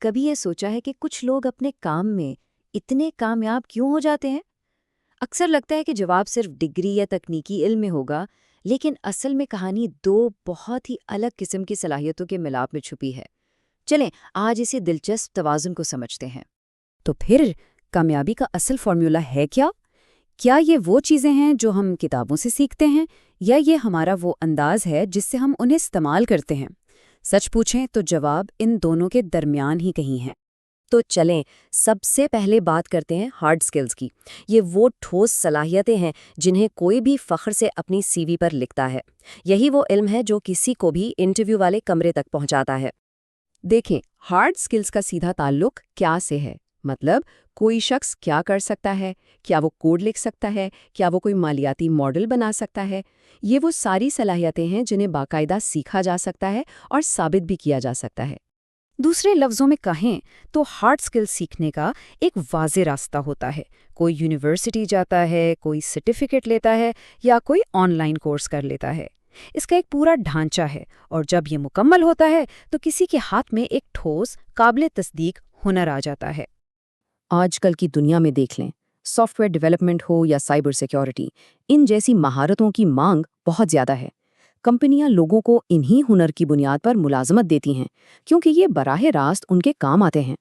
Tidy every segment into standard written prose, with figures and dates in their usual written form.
کبھی یہ سوچا ہے کہ کچھ لوگ اپنے کام میں اتنے کامیاب کیوں ہو جاتے ہیں؟ اکثر لگتا ہے کہ جواب صرف ڈگری یا تکنیکی علم میں ہوگا، لیکن اصل میں کہانی دو بہت ہی الگ قسم کی صلاحیتوں کے ملاپ میں چھپی ہے۔ چلیں آج اسی دلچسپ توازن کو سمجھتے ہیں۔ تو پھر کامیابی کا اصل فارمولا ہے کیا؟ کیا یہ وہ چیزیں ہیں جو ہم کتابوں سے سیکھتے ہیں، یا یہ ہمارا وہ انداز ہے جس سے ہم انہیں استعمال کرتے ہیں؟ سچ پوچھیں تو جواب ان دونوں کے درمیان ہی کہیں ہے۔ تو چلیں سب سے پہلے بات کرتے ہیں ہارڈ سکلز کی۔ یہ وہ ٹھوس صلاحیتیں ہیں جنہیں کوئی بھی فخر سے اپنی سی وی پر لکھتا ہے۔ یہی وہ علم ہے جو کسی کو بھی انٹرویو والے کمرے تک پہنچاتا ہے۔ دیکھیں، ہارڈ سکلز کا سیدھا تعلق کیا سے ہے، مطلب کوئی شخص کیا کر سکتا ہے، کیا وہ کوڈ لکھ سکتا ہے، کیا وہ کوئی مالیاتی ماڈل بنا سکتا ہے۔ یہ وہ ساری صلاحیتیں ہیں جنہیں باقاعدہ سیکھا جا سکتا ہے اور ثابت بھی کیا جا سکتا ہے۔ دوسرے لفظوں میں کہیں تو ہارڈ سکل سیکھنے کا ایک واضح راستہ ہوتا ہے۔ کوئی یونیورسٹی جاتا ہے، کوئی سرٹیفکیٹ لیتا ہے، یا کوئی آن لائن کورس کر لیتا ہے۔ اس کا ایک پورا ڈھانچہ ہے، اور جب یہ مکمل ہوتا ہے تو کسی کے ہاتھ میں ایک ٹھوس، قابل تصدیق ہنر آ جاتا ہے۔ آج کل کی دنیا میں دیکھ لیں، سافٹ ویئر ڈیولپمنٹ ہو یا سائبر سیکیورٹی، ان جیسی مہارتوں کی مانگ بہت زیادہ ہے۔ کمپنیاں لوگوں کو انہی ہنر کی بنیاد پر ملازمت دیتی ہیں، کیونکہ یہ براہ راست ان کے کام آتے ہیں۔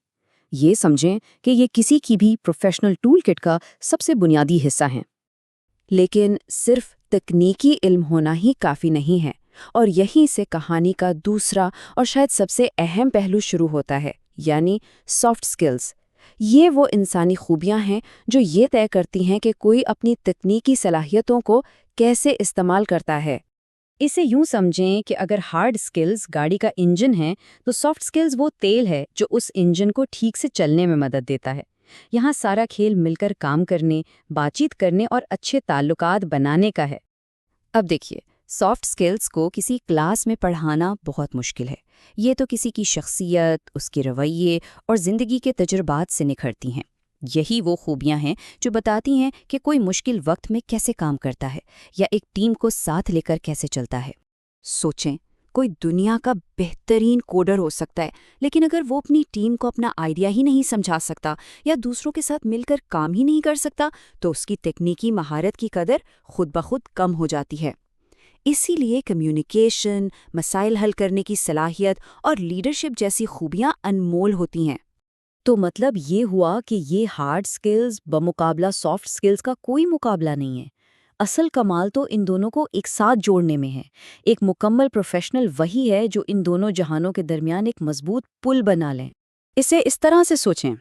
یہ سمجھیں کہ یہ کسی کی بھی پروفیشنل ٹول کٹ کا سب سے بنیادی حصہ ہیں۔ لیکن صرف تکنیکی علم ہونا ہی کافی نہیں ہے، اور یہیں سے کہانی کا دوسرا اور شاید سب سے اہم پہلو شروع ہوتا ہے، یعنی سافٹ سکلز۔ یہ وہ انسانی خوبیاں ہیں جو یہ طے کرتی ہیں کہ کوئی اپنی تکنیکی صلاحیتوں کو کیسے استعمال کرتا ہے۔ اسے یوں سمجھیں کہ اگر ہارڈ سکلز گاڑی کا انجن ہے تو سافٹ سکلز وہ تیل ہے جو اس انجن کو ٹھیک سے چلنے میں مدد دیتا ہے۔ یہاں سارا کھیل مل کر کام کرنے، بات چیت کرنے اور اچھے تعلقات بنانے کا ہے۔ اب دیکھیے، سافٹ سکلز کو کسی کلاس میں پڑھانا بہت مشکل ہے۔ یہ تو کسی کی شخصیت، اس کے رویے اور زندگی کے تجربات سے نکھرتی ہیں۔ یہی وہ خوبیاں ہیں جو بتاتی ہیں کہ کوئی مشکل وقت میں کیسے کام کرتا ہے، یا ایک ٹیم کو ساتھ لے کر کیسے چلتا ہے۔ سوچیں، کوئی دنیا کا بہترین کوڈر ہو سکتا ہے، لیکن اگر وہ اپنی ٹیم کو اپنا آئیڈیا ہی نہیں سمجھا سکتا یا دوسروں کے ساتھ مل کر کام ہی نہیں کر سکتا، تو اس کی تکنیکی مہارت کی قدر خود بخود کم ہو جاتی ہے۔ اسی لیے کمیونیکیشن، مسائل حل کرنے کی صلاحیت اور لیڈرشپ جیسی خوبیاں انمول ہوتی ہیں۔ تو مطلب یہ ہوا کہ یہ ہارڈ سکلز بمقابلہ سافٹ سکلز کا کوئی مقابلہ نہیں ہے۔ اصل کمال تو ان دونوں کو ایک ساتھ جوڑنے میں ہے۔ ایک مکمل پروفیشنل وہی ہے جو ان دونوں جہانوں کے درمیان ایک مضبوط پل بنا لیں۔ اسے اس طرح سے سوچیں،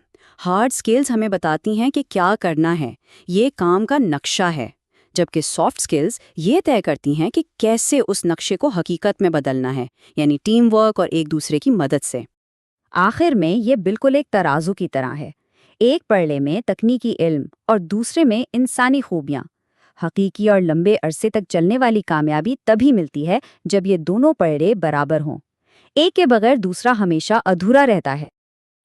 ہارڈ سکلز ہمیں بتاتی ہیں کہ کیا کرنا ہے، یہ کام کا نقشہ ہے، جبکہ سافٹ سکلز یہ طے کرتی ہیں کہ کیسے اس نقشے کو حقیقت میں بدلنا ہے، یعنی ٹیم ورک اور ایک دوسرے کی مدد سے۔ آخر میں یہ بالکل ایک ترازو کی طرح ہے، ایک پلڑے میں تکنیکی علم اور دوسرے میں انسانی خوبیاں۔ حقیقی اور لمبے عرصے تک چلنے والی کامیابی تبھی ملتی ہے جب یہ دونوں پلڑے برابر ہوں۔ ایک کے بغیر دوسرا ہمیشہ ادھورا رہتا ہے۔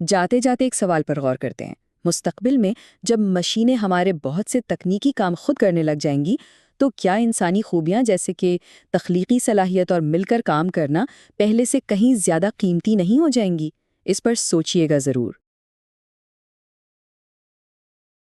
جاتے جاتے ایک سوال پر غور کرتے ہیں۔ مستقبل میں جب مشینیں ہمارے بہت سے تکنیکی کام خود کرنے لگ جائیں گی، تو کیا انسانی خوبیاں جیسے کہ تخلیقی صلاحیت اور مل کر کام کرنا پہلے سے کہیں زیادہ قیمتی نہیں ہو جائیں گی؟ اس پر سوچئے گا ضرور۔